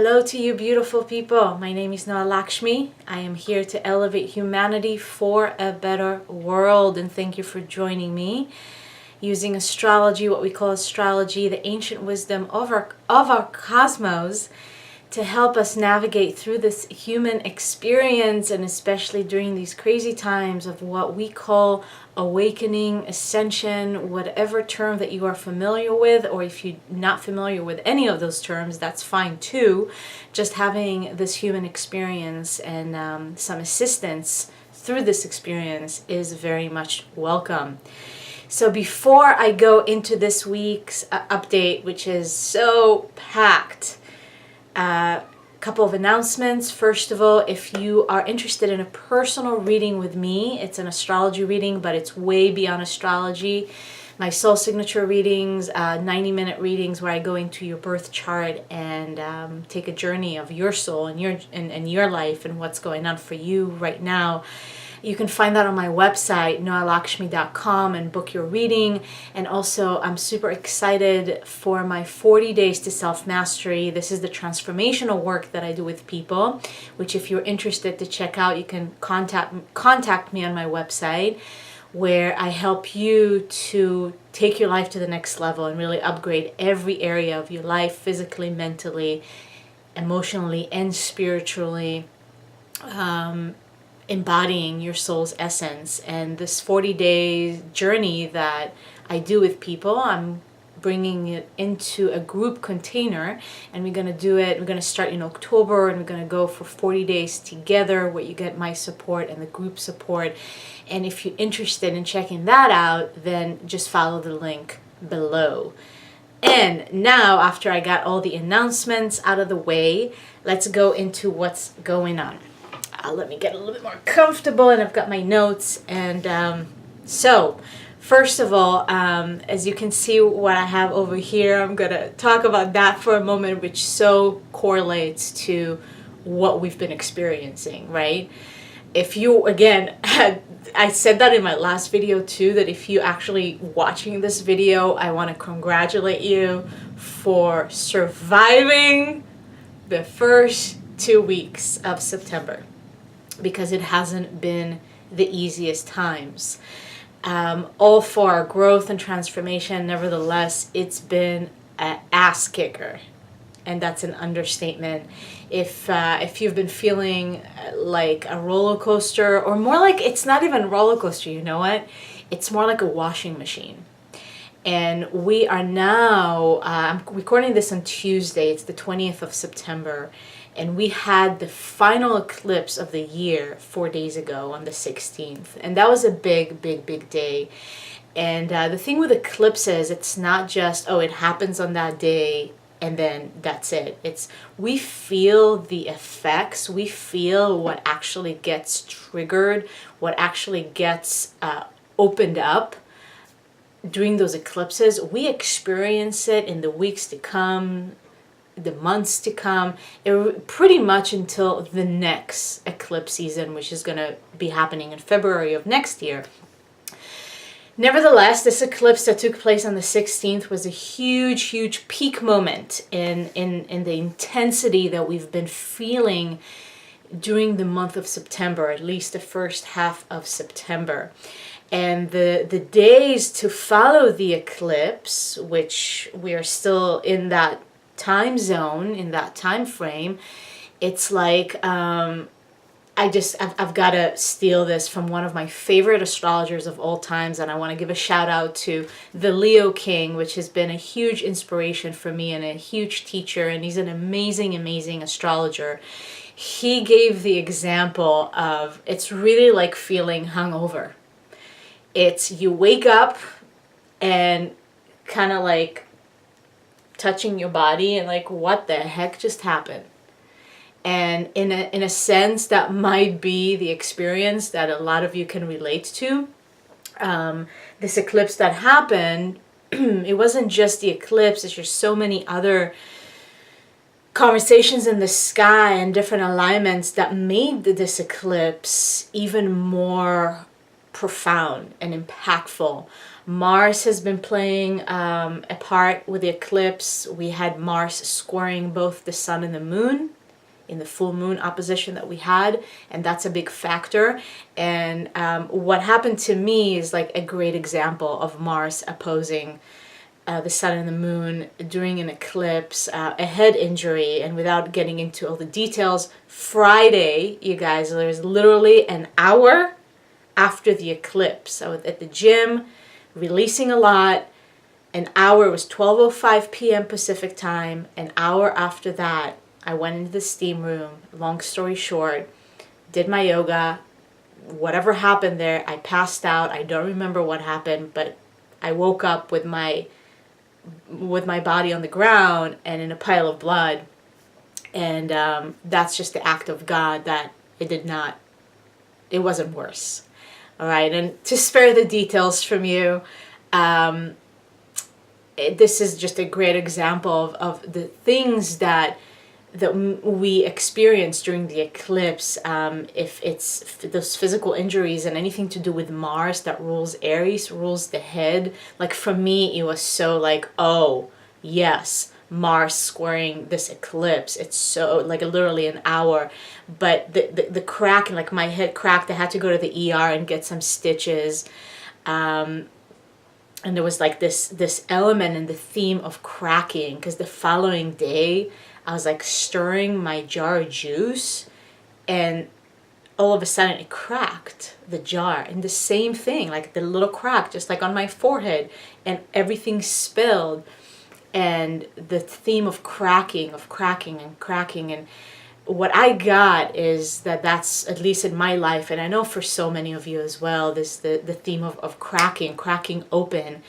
Hello to you beautiful people. My name is Noah Lakshmi. I am here to elevate humanity for a better world, and thank you for joining me using astrology, what we call astrology, the ancient wisdom of our cosmos, to help us navigate through this human experience, and especially during these crazy times of what we call awakening, ascension, whatever term that you are familiar with, or if you're not familiar with any of those terms, that's fine too. Just having this human experience and some assistance through this experience is very much welcome. So before I go into this week's update, which is so packed, a couple of announcements. First of all, if you are interested in a personal reading with me, it's an astrology reading, but it's way beyond astrology. My soul signature readings, 90-minute readings where I go into your birth chart and take a journey of your soul and your life and what's going on for you right now. You can find that on my website, noahlakshmi.com, and book your reading. And also, I'm super excited for my 40 Days to Self-Mastery. This is the transformational work that I do with people, which if you're interested to check out, you can contact me on my website, where I help you to take your life to the next level and really upgrade every area of your life, physically, mentally, emotionally, and spiritually. Embodying your soul's essence. And this 40-day journey that I do with people, I'm bringing it into a group container, and we're going to do it. We're going to start in October, and we're going to go for 40 days together, where you get my support and the group support. And if you're interested in checking that out, then just follow the link below. And now, after I got all the announcements out of the way, let's go into what's going on. Let me get a little bit more comfortable, and I've got my notes. And so, first of all, as you can see what I have over here, I'm going to talk about that for a moment, which so correlates to what we've been experiencing, right? If you, again, I said that in my last video too, that if you actually watching this video, I want to congratulate you for surviving the first 2 weeks of September, because it hasn't been the easiest times. All for our growth and transformation. Nevertheless, it's been an ass kicker, and that's an understatement. If you've been feeling like a roller coaster, or more like, it's not even a roller coaster, you know what? It's more like a washing machine. And we are now, I'm recording this on Tuesday, it's the 20th of September, and we had the final eclipse of the year 4 days ago on the 16th. And that was a big, big, big day. And the thing with eclipses, it's not just, oh, it happens on that day and then that's it. It's, we feel the effects, we feel what actually gets triggered, what actually gets opened up during those eclipses. We experience it in the weeks to come, the months to come, pretty much until the next eclipse season, which is going to be happening in February of next year. Nevertheless, this eclipse that took place on the 16th was a huge, huge peak moment in the intensity that we've been feeling during the month of September, at least the first half of September. And the days to follow the eclipse, which we are still in that time zone, in that time frame, it's like I've got to steal this from one of my favorite astrologers of all times, and I want to give a shout out to the Leo King, which has been a huge inspiration for me and a huge teacher, and he's an amazing, amazing astrologer. He gave the example of, it's really like feeling hungover. It's, you wake up and kind of like touching your body and like, what the heck just happened? And in a sense, that might be the experience that a lot of you can relate to. This eclipse that happened, it wasn't just the eclipse, there's just so many other conversations in the sky and different alignments that made this eclipse even more profound and impactful. Mars has been playing a part with the eclipse. We had Mars squaring both the sun and the moon in the full moon opposition that we had, and that's a big factor. And what happened to me is like a great example of Mars opposing the sun and the moon during an eclipse, a head injury. And without getting into all the details, Friday, you guys, there's literally an hour after the eclipse. I was at the gym, releasing a lot. An hour was 12:05 p.m. Pacific time. An hour after that, I went into the steam room. Long story short, did my yoga. Whatever happened there, I passed out. I don't remember what happened, but I woke up with my body on the ground and in a pile of blood. And that's just the act of God that it wasn't worse. All right, and to spare the details from you, this is just a great example of the things that we experience during the eclipse. If it's those physical injuries and anything to do with Mars that rules Aries, rules the head. Like for me, it was so like, oh yes, Mars squaring this eclipse. It's so like literally an hour, but the crack, and like my head cracked. I had to go to the ER and get some stitches. And there was like this element in the theme of cracking, because the following day I was like stirring my jar of juice, and all of a sudden it cracked, the jar, and the same thing, like the little crack just like on my forehead, and everything spilled. And the theme of cracking and cracking. And what I got is that's, at least in my life, and I know for so many of you as well, this the theme of cracking open,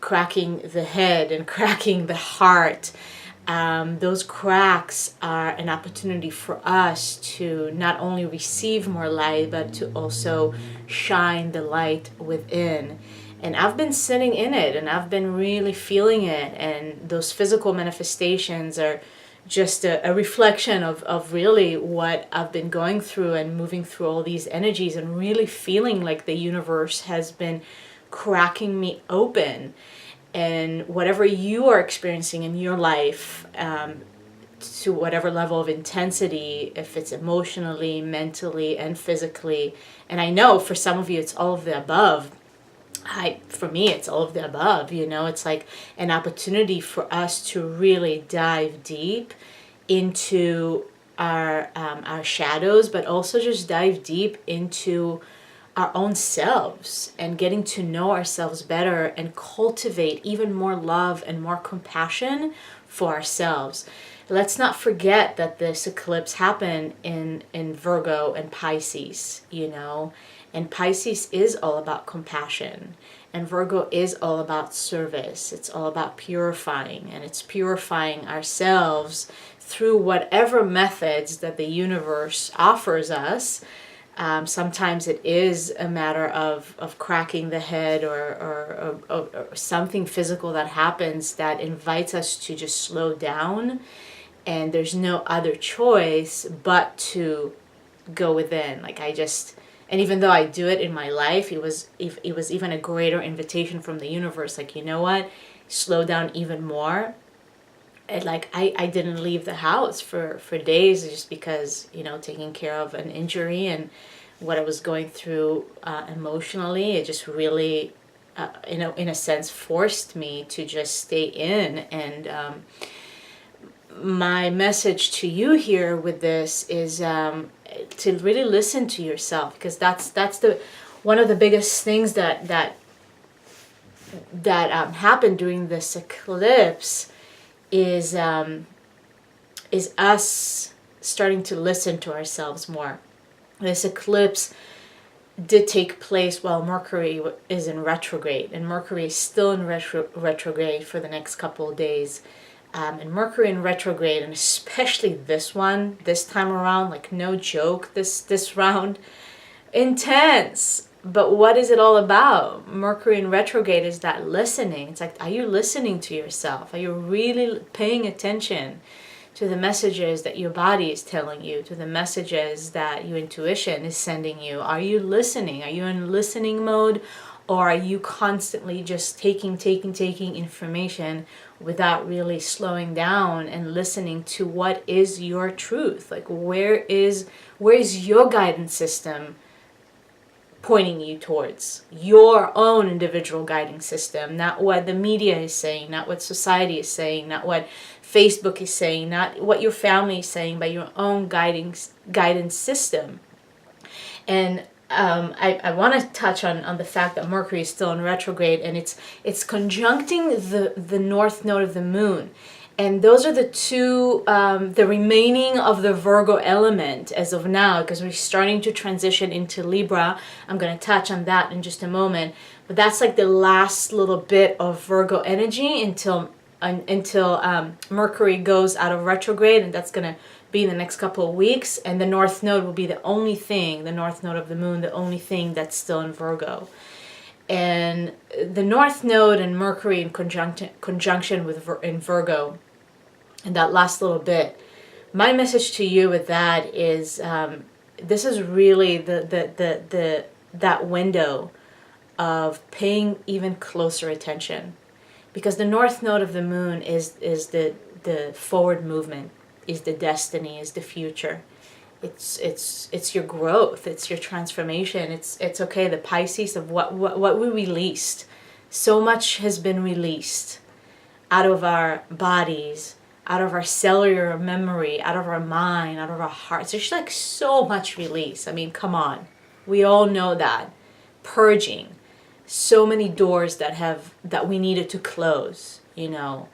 cracking the head and cracking the heart. Those cracks are an opportunity for us to not only receive more light, but to also shine the light within. And I've been sitting in it, and I've been really feeling it. And those physical manifestations are just a reflection of really what I've been going through and moving through all these energies, and really feeling like the universe has been cracking me open. And whatever you are experiencing in your life, to whatever level of intensity, if it's emotionally, mentally, and physically, and I know for some of you it's all of the above. For me, it's all of the above. It's like an opportunity for us to really dive deep into our shadows, but also just dive deep into our own selves and getting to know ourselves better, and cultivate even more love and more compassion for ourselves. Let's not forget that this eclipse happened in Virgo and Pisces, and Pisces is all about compassion, and Virgo is all about service. It's all about purifying, and it's purifying ourselves through whatever methods that the universe offers us. Sometimes it is a matter of cracking the head, or something physical that happens that invites us to just slow down, and there's no other choice but to go within. And even though I do it in my life, it was even a greater invitation from the universe. Like, you know what? Slow down even more. And I didn't leave the house for days, just because, taking care of an injury and what I was going through emotionally. It just really, in a sense, forced me to just stay in. And my message to you here with this is to really listen to yourself, because that's the one of the biggest things that happened during this eclipse is us starting to listen to ourselves more. This eclipse did take place while Mercury is in retrograde, and Mercury is still in retrograde for the next couple of days. And Mercury in retrograde, and especially this time around, like no joke, this round, intense. But what is it all about? Mercury in retrograde is that listening. It's like, are you listening to yourself? Are you really paying attention to the messages that your body is telling you, to the messages that your intuition is sending you? Are you listening? Are you in listening mode? Or are you constantly just taking information without really slowing down and listening to what is your truth? Like where is your guidance system pointing you towards? Your own individual guiding system, not what the media is saying, not what society is saying, not what Facebook is saying, not what your family is saying, but your own guidance system. And I want to touch on the fact that Mercury is still in retrograde, and it's conjuncting the north node of the moon. And those are the two, the remaining of the Virgo element as of now, because we're starting to transition into Libra. I'm going to touch on that in just a moment. But that's like the last little bit of Virgo energy until Mercury goes out of retrograde, and that's going to be in the next couple of weeks. And the North Node will be the only thing, the North Node of the moon, the only thing that's still in Virgo. And the North Node and Mercury in conjunction with in Virgo, and that last little bit, my message to you with that is this is really that window of paying even closer attention, because the North Node of the moon is the forward movement, is the destiny, is the future. It's your growth, it's your transformation. It's okay. The Pisces of what we released. So much has been released out of our bodies, out of our cellular memory, out of our mind, out of our hearts. There's like so much release. I mean, come on. We all know that. Purging. So many doors that we needed to close, you know.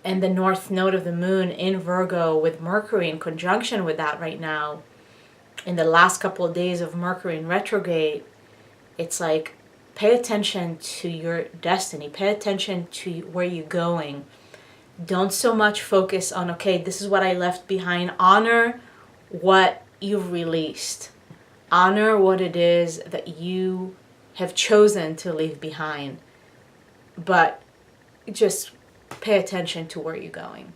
And the North Node of the moon in Virgo with Mercury in conjunction with that right now, in the last couple of days of Mercury in retrograde, it's like, pay attention to your destiny. Pay attention to where you're going. Don't so much focus on, okay, this is what I left behind. Honor what you've released. Honor what it is that you have chosen to leave behind. But just pay attention to where you're going.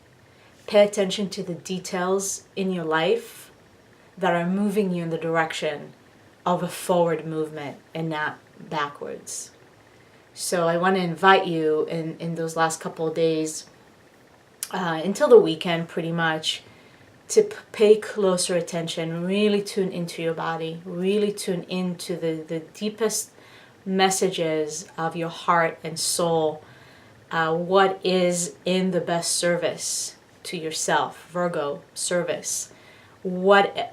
Pay attention to the details in your life that are moving you in the direction of a forward movement and not backwards. So I want to invite you in those last couple of days, until the weekend pretty much, to pay closer attention, really tune into your body, really tune into the deepest messages of your heart and soul. What is in the best service to yourself, Virgo service? What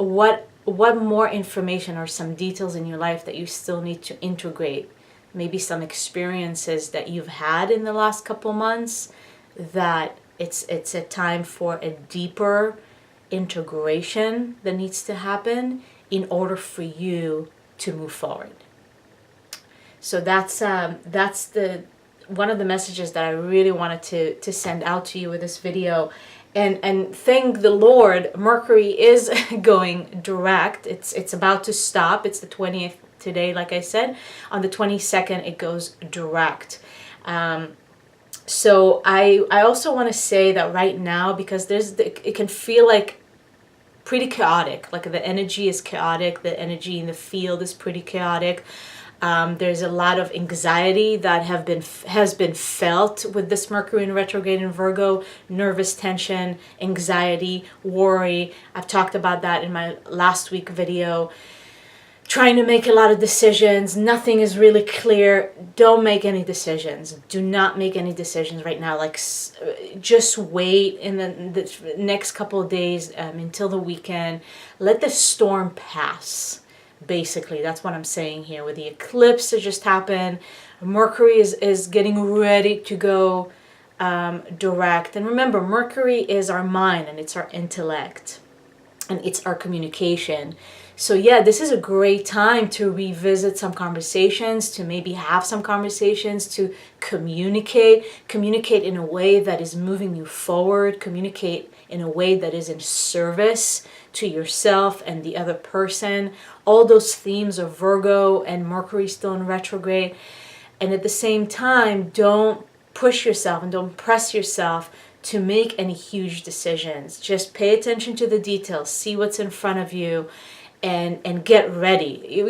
more information or some details in your life that you still need to integrate? Maybe some experiences that you've had in the last couple months that it's a time for a deeper integration that needs to happen in order for you to move forward. So that's the one of the messages that I really wanted to send out to you with this video. And thank the Lord, Mercury is going direct. It's about to stop. It's the 20th today, like I said. On the 22nd, it goes direct. So I also want to say that right now, because it can feel like pretty chaotic. Like the energy is chaotic. The energy in the field is pretty chaotic. There's a lot of anxiety that has been felt with this Mercury in retrograde in Virgo. Nervous tension, anxiety, worry. I've talked about that in my last week video. Trying to make a lot of decisions. Nothing is really clear. Don't make any decisions. Do not make any decisions right now. Like, just wait in the next couple of days until the weekend. Let the storm pass. Basically, that's what I'm saying here. With the eclipse that just happened, Mercury is getting ready to go direct. And remember, Mercury is our mind, and it's our intellect, and it's our communication. So yeah, this is a great time to revisit some conversations, to maybe have some conversations, to communicate in a way that is moving you forward, communicate in a way that is in service to yourself and the other person. All those themes of Virgo and Mercury still in retrograde. And at the same time, don't push yourself and don't press yourself to make any huge decisions. Just pay attention to the details, see what's in front of you, and get ready.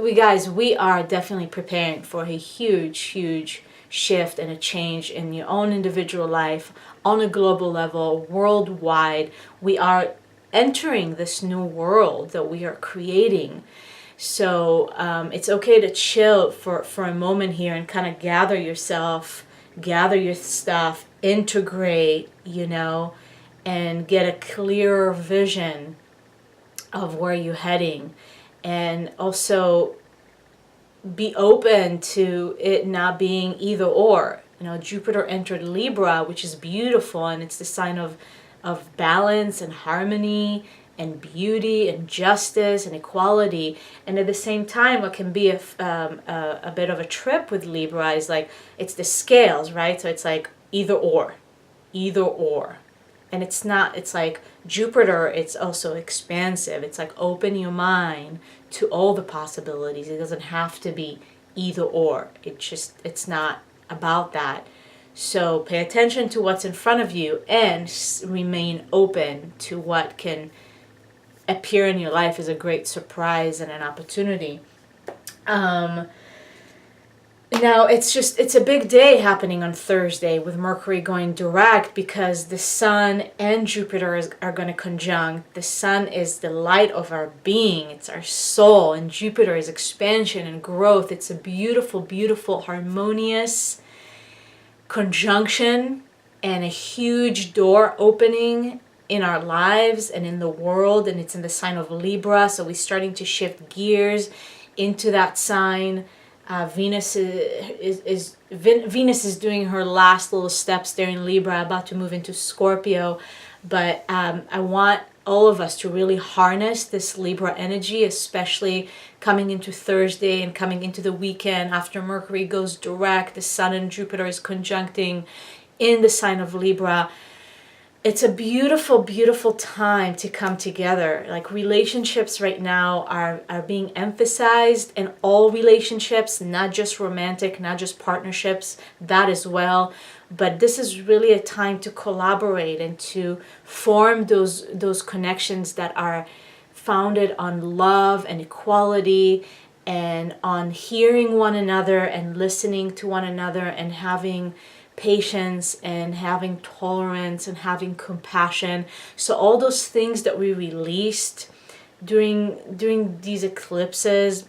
We guys, we are definitely preparing for a huge shift and a change in your own individual life on a global level, worldwide. We are entering this new world that we are creating. So it's okay to chill for a moment here and kind of gather yourself, gather your stuff, integrate, and get a clearer vision of where you're heading. And also be open to it not being either or. Jupiter entered Libra, which is beautiful, and it's the sign of balance and harmony and beauty and justice and equality. And at the same time, what can be a bit of a trip with Libra is like, it's the scales, right? So it's like either or. And it's not, it's like Jupiter, it's also expansive. It's like open your mind to all the possibilities. It doesn't have to be either or. It's not about that. So pay attention to what's in front of you and remain open to what can appear in your life as a great surprise and an opportunity. Now it's a big day happening on Thursday with Mercury going direct, because the Sun and Jupiter are going to conjunct. The Sun is the light of our being. It's our soul. And Jupiter is expansion and growth. It's a beautiful, harmonious conjunction and a huge door opening in our lives and in the world. And it's in the sign of Libra. So we're starting to shift gears into that sign. Venus is doing her last little steps there in Libra, about to move into Scorpio. But I want all of us to really harness this Libra energy, especially coming into Thursday and coming into the weekend after Mercury goes direct. The Sun and Jupiter is conjuncting in the sign of Libra. It's a beautiful time to come together. Like, relationships right now are being emphasized, and all relationships, not just romantic, not just partnerships, that as well. But this is really a time to collaborate and to form those connections that are founded on love and equality, and on hearing one another and listening to one another and having patience and having tolerance and having compassion. So all those things that we released during these eclipses,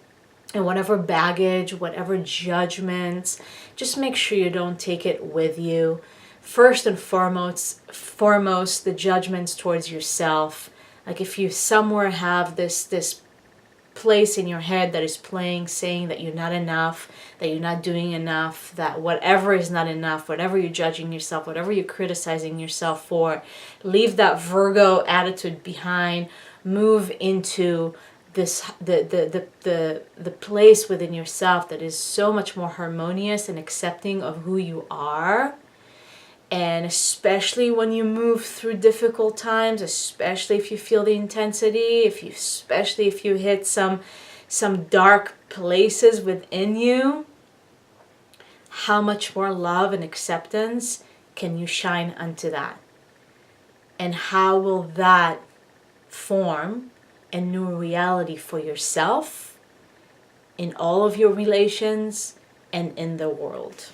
and whatever baggage, whatever judgments, just make sure you don't take it with you. First and foremost, the judgments towards yourself. Like, if you somewhere have this place in your head that is playing, saying that you're not enough, that you're not doing enough, that whatever is not enough, whatever you're judging yourself, whatever you're criticizing yourself for, leave that Virgo attitude behind. Move into this the place within yourself that is so much more harmonious and accepting of who you are. And especially when you move through difficult times, especially if you feel the intensity, especially if you hit some dark places within you, how much more love and acceptance can you shine unto that? And how will that form a new reality for yourself, in all of your relations, and in the world?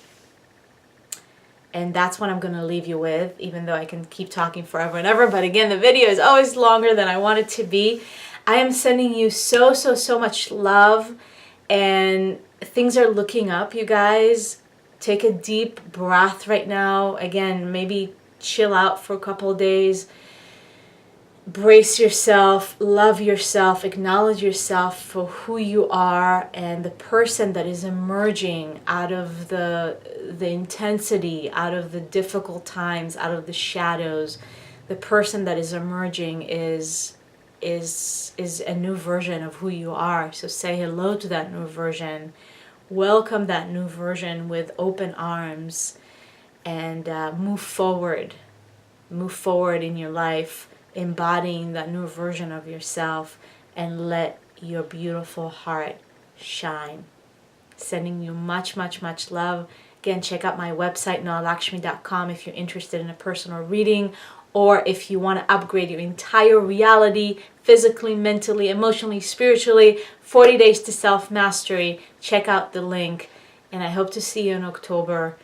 And that's what I'm going to leave you with, even though I can keep talking forever and ever. But again, the video is always longer than I want it to be. I am sending you so much love, and things are looking up, you guys. Take a deep breath right now. Again, maybe chill out for a couple of days. Brace yourself, love yourself, acknowledge yourself for who you are and the person that is emerging out of the intensity, out of the difficult times, out of the shadows. The person that is emerging is a new version of who you are. So say hello to that new version. Welcome that new version with open arms, and move forward in your life, embodying that new version of yourself, and let your beautiful heart shine. Sending you much love. Again, check out my website, noalakshmi.com, if you're interested in a personal reading or if you want to upgrade your entire reality, physically, mentally, emotionally, spiritually, 40 days to self-mastery, check out the link. And I hope to see you in October.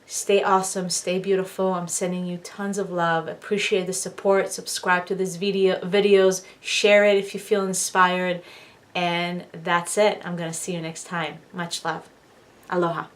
Stay awesome, stay beautiful. I'm sending you tons of love. Appreciate the support. Subscribe to this videos, share it if you feel inspired. And that's it. I'm going to see you next time. Much love. Aloha.